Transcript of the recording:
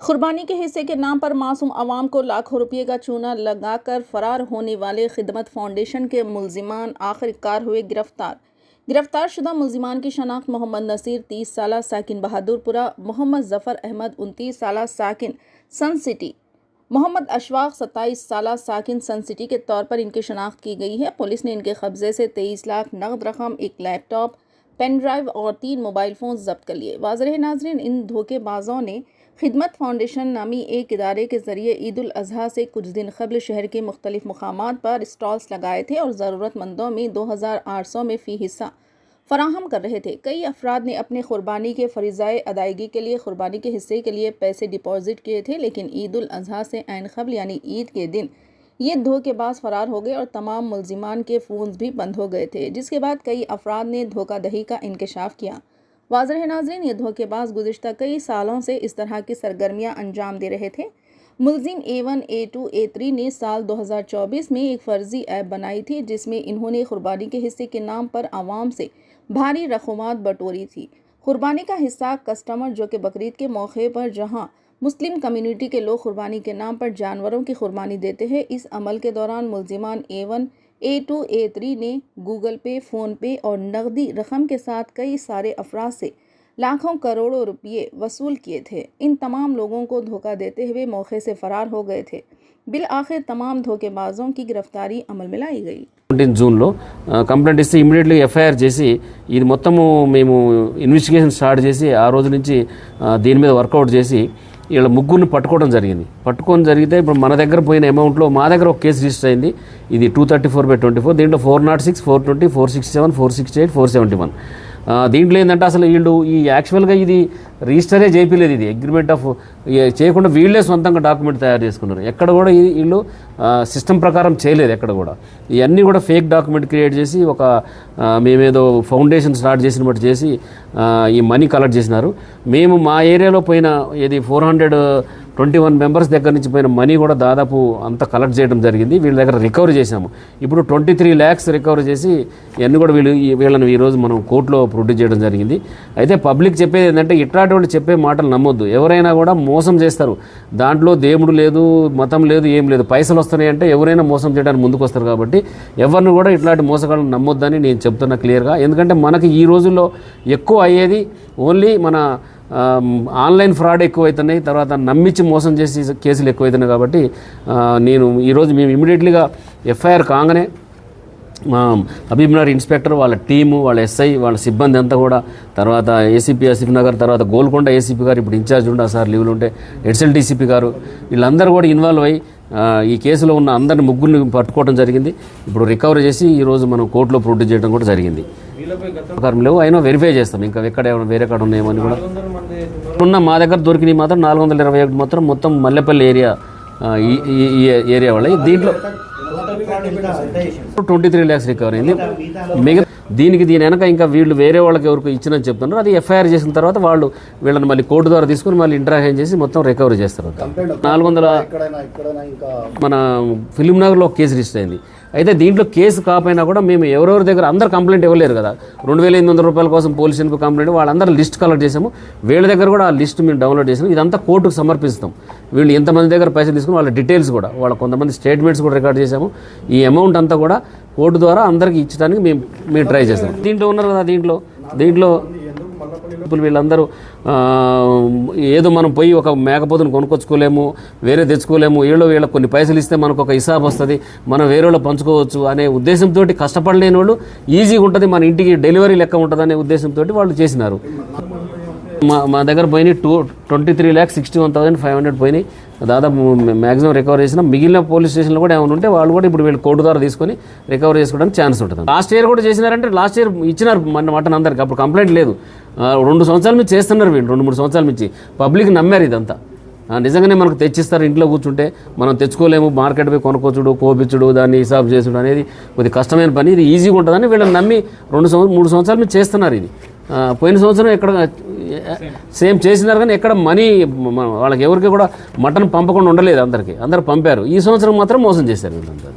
कुर्बानी के हिस्से के नाम पर मासूम अवाम को लाखों रुपये का चूना लगाकर फरार होने वाले खिदमत फाउंडेशन के मुल्जिमान आखिरकार हुए गिरफ्तार शुदा मुल्जिमान की शनाख्त मोहम्मद नसीर 30 साल साकिन बहादुरपुरा, मोहम्मद जफर अहमद 29 साल साकिन सन सिटी, मोहम्मद अशफाक 27 साल साकिन सन सिटी के तौर पर इनकी शनाख्त की गई है। पुलिस ने इनके कब्जे से 23 लाख नकद रकम, एक लैपटॉप, पेन ड्राइव और 3 मोबाइल फ़ोन जब्त कर लिए। वाज़ेह नाज़रीन, इन धोखेबाजों ने खिदमत फाउंडेशन नामी एक इदारे के ज़रिए ईद उल अज़हा से कुछ दिन कबल शहर के मुख्तलिफ मकामात पर स्टॉल्स लगाए थे और ज़रूरतमंदों में 2800 में फ़ी हिस्सा फराहम कर रहे थे। कई अफराद ने अपने कुर्बानी के फरीज़ाए अदायगी के लिए कुर्बानी के हिस्से के लिए पैसे डिपॉजिट किए थे, लेकिन ईद उल अज़हा से ऐन कबल यानी ईद के दिन ये धोखेबाज फरार हो गए और तमाम मुल्जिमान के फ़ोन्स भी बंद हो गए थे, जिसके बाद कई अफराद ने धोखाधड़ी का इंकशाफ किया। वाज़ेह नाज़रीन, ये धोखेबाज गुज़िश्ता कई सालों से इस तरह की सरगर्मियाँ अंजाम दे रहे थे। मुल्जिम A1, A2, A3 ने साल 2024 में एक फ़र्जी ऐप बनाई थी, जिसमें इन्होंने कुर्बानी के हिस्से के नाम पर आवाम से भारी रकूमात बटोरी थी। कुर्बानी का हिस्सा कस्टमर जो कि बकरीद के मौके पर जहां मुस्लिम कम्युनिटी के लोग कुर्बानी के नाम पर जानवरों की कुर्बानी देते हैं, इस अमल के दौरान मुल्जिमान A1, A2, A3 ने गूगल पे, फ़ोन पे और नकदी रकम के साथ कई सारे अफराद से लाखों करोड़ों रुपये वसूल किए थे। इन तमाम लोगों को धोखा देते हुए मौके से फरार हो गए थे। बिल आखिर तमाम धोखेबाजों की गिरफ्तारी अमल में लाई गई। జూన్లో కంప్లైంట్ ఇస్తే ఇమీడియట్లీ ఎఫ్ఐఆర్ చేసి ఇది మొత్తము మేము ఇన్వెస్టిగేషన్ స్టార్ట్ చేసి ఆ రోజు నుంచి దీని మీద వర్కౌట్ చేసి వీళ్ళ ముగ్గురిని పట్టుకోవడం జరిగింది. పట్టుకొని జరిగితే ఇప్పుడు మన దగ్గర పోయిన అమౌంట్లో మా దగ్గర ఒక కేసు రిజిస్టర్ అయింది. ఇది 234/24. దీంట్లో 406, 420, 467, 468, 471. దీంట్లో ఏంటంటే అసలు వీళ్ళు ఈ యాక్చువల్గా ఇది రిజిస్టరే చేయలేదు. ఇది అగ్రిమెంట్ ఆఫ్ చేయకుండా వీళ్ళే సొంతంగా డాక్యుమెంట్ తయారు చేసుకున్నారు. ఎక్కడ కూడా వీళ్ళు సిస్టమ్ ప్రకారం చేయలేదు. ఎక్కడ కూడా ఇవన్నీ కూడా ఫేక్ డాక్యుమెంట్ క్రియేట్ చేసి ఒక మేమేదో ఫౌండేషన్ స్టార్ట్ చేసిన బట్టి చేసి ఈ మనీ కలెక్ట్ చేసినారు. మేము మా ఏరియాలో పోయిన ఇది 421 మెంబర్స్ దగ్గర నుంచి పోయిన మనీ కూడా దాదాపు అంతా కలెక్ట్ చేయడం జరిగింది. వీళ్ళ దగ్గర రికవరీ చేసాము. ఇప్పుడు 23 lakhs రికవరీ చేసి ఇవన్నీ కూడా వీళ్ళని ఈరోజు మనం కోర్టులో ప్రొడ్యూస్ చేయడం జరిగింది. అయితే పబ్లిక్ చెప్పేది ఏంటంటే ఇట్లాంటి వాళ్ళు చెప్పే మాటలు నమ్మొద్దు. ఎవరైనా కూడా మోసం చేస్తారు. దాంట్లో దేవుడు లేదు, మతం లేదు, ఏం లేదు. పైసలు వస్తున్నాయంటే ఎవరైనా మోసం చేయడానికి ముందుకు వస్తారు. కాబట్టి ఎవరిని కూడా ఇట్లాంటి మోసగాళ్ళని నమ్మొద్దని నేను చెప్తున్నా క్లియర్గా. ఎందుకంటే మనకి ఈ రోజుల్లో ఎక్కువ అయ్యేది ఓన్లీ మన ఆన్లైన్ ఫ్రాడ్ ఎక్కువైతున్నాయి, తర్వాత నమ్మించి మోసం చేసి కేసులు ఎక్కువైతున్నాయి. కాబట్టి నేను ఈరోజు మేము ఇమీడియట్లీగా ఎఫ్ఐఆర్ కాగానే హబీబ్నగర్ ఇన్స్పెక్టర్, వాళ్ళ టీము, వాళ్ళ ఎస్ఐ, వాళ్ళ సిబ్బంది అంతా కూడా, తర్వాత ఏసీపీ ఆసిఫ్ నగర్, తర్వాత గోల్కొండ ఏసీపీ గారు ఇప్పుడు ఇన్ఛార్జ్ ఉండే సార్ లీవ్లు ఉంటే ఎడ్సెల్ డీసీపీ గారు, వీళ్ళందరూ కూడా ఇన్వాల్వ్ అయ్యి ఈ కేసులో ఉన్న అందరిని ముగ్గురిని పట్టుకోవడం జరిగింది. ఇప్పుడు రికవరీ చేసి ఈరోజు మనం కోర్టులో ప్రొడ్యూస్ చేయడం కూడా జరిగింది. లేవు అయినా వెరిఫై చేస్తాం. ఇంకా ఎక్కడ వేరే కాడ ఉన్నాయేమని కూడా ఉన్న మా దగ్గర దొరికినవి మాత్రం 421 మొత్తం మల్లెపల్లి ఏరియా ఏరియా వాళ్ళ. దీంట్లో 23 lakhs రికవరీ అయింది. మిగతా దీని వెనక ఇంకా వీళ్ళు వేరే వాళ్ళకి ఎవరికి ఇచ్చినని చెప్తున్నారు. అది ఎఫ్ఐఆర్ చేసిన తర్వాత వీళ్ళని మళ్ళీ కోర్టు ద్వారా తీసుకుని మళ్ళీ ఇంటరాక్షన్ చేసి మొత్తం రికవరీ చేస్తారు. 400 మన ఫిలింనగర్లో ఒక కేసు రిజిస్టర్ అయింది. అయితే దీంట్లో కేసు కాకపోయినా కూడా మేము ఎవరెవరి దగ్గర అందరు కంప్లైంట్ ఇవ్వలేరు కదా. 2800 రూపాయల కోసం పోలీస్ స్టేషన్కు కంప్లైంట్ వాళ్ళందరూ లిస్ట్ కలెక్ట్ చేసాము. వీళ్ళ దగ్గర కూడా ఆ లిస్ట్ మేము డౌన్లోడ్ చేసాము. ఇదంతా కోర్టుకు సమర్పిస్తాం. వీళ్ళు ఎంతమంది దగ్గర పైసలు తీసుకుని వాళ్ళ డీటెయిల్స్ కూడా, వాళ్ళ కొంతమంది స్టేట్మెంట్స్ కూడా రికార్డ్ చేసాము. ఈ అమౌంట్ అంతా కూడా కోర్టు ద్వారా అందరికీ ఇచ్చడానికి మేము ట్రై చేస్తాం. దీంట్లో ఉన్నారు కదా, దీంట్లో వీళ్ళందరూ ఏదో మనం పోయి ఒక మేకపోతును కొనుక్కొచ్చుకోలేము, వేరే తెచ్చుకోలేము, వీళ్ళ కొన్ని పైసలు ఇస్తే మనకు ఒక హిసాబ్ వస్తుంది, మనం వేరే వాళ్ళు పంచుకోవచ్చు అనే ఉద్దేశంతో, కష్టపడలేని వాళ్ళు ఈజీగా ఉంటుంది, మన ఇంటికి డెలివరీ లెక్క ఉంటుంది అనే ఉద్దేశంతో వాళ్ళు చేసినారు. మా దగ్గర పోయినాయి 23,61,500 పోయినాయి. దాదాపు మ్యాక్సిమం రికవర్ చేసిన. మిగిలిన పోలీస్ స్టేషన్లో కూడా ఏమైనా ఉంటే వాళ్ళు కూడా ఇప్పుడు వీళ్ళు కోర్టు ద్వారా తీసుకొని రికవర్ చేసుకోవడానికి ఛాన్స్ ఉంటుంది. లాస్ట్ ఇయర్ కూడా చేసినారంటే లాస్ట్ ఇయర్ ఇచ్చినారు మటన్ అందరికి, అప్పుడు కంప్లైంట్ లేదు. 2 సంవత్సరాల నుంచి చేస్తున్నారు వీళ్ళు, 2-3 సంవత్సరాల నుంచి. పబ్లిక్ నమ్మారు ఇదంతా. నిజంగానే మనకు తెచ్చిస్తారు. ఇంట్లో కూర్చుంటే మనం తెచ్చుకోలేము, మార్కెట్ పోయి కొనుక్కొచ్చుడు, కోపించుడు, దాన్ని హిసాబ్ చేసుడు అనేది కొద్దిగా కష్టమైన పని. ఇది ఈజీగా ఉంటుందని వీళ్ళని నమ్మి 2-3 సంవత్సరాల నుంచి చేస్తున్నారు ఇది. పోయిన సంవత్సరం ఎక్కడ సేమ్ చేసినారు కానీ ఎక్కడ మనీ వాళ్ళకి ఎవరికి కూడా మటన్ పంపకుండా ఉండలేదు. అందరూ పంపారు. ఈ సంవత్సరం మాత్రం మోసం చేశారు వీళ్ళంతా.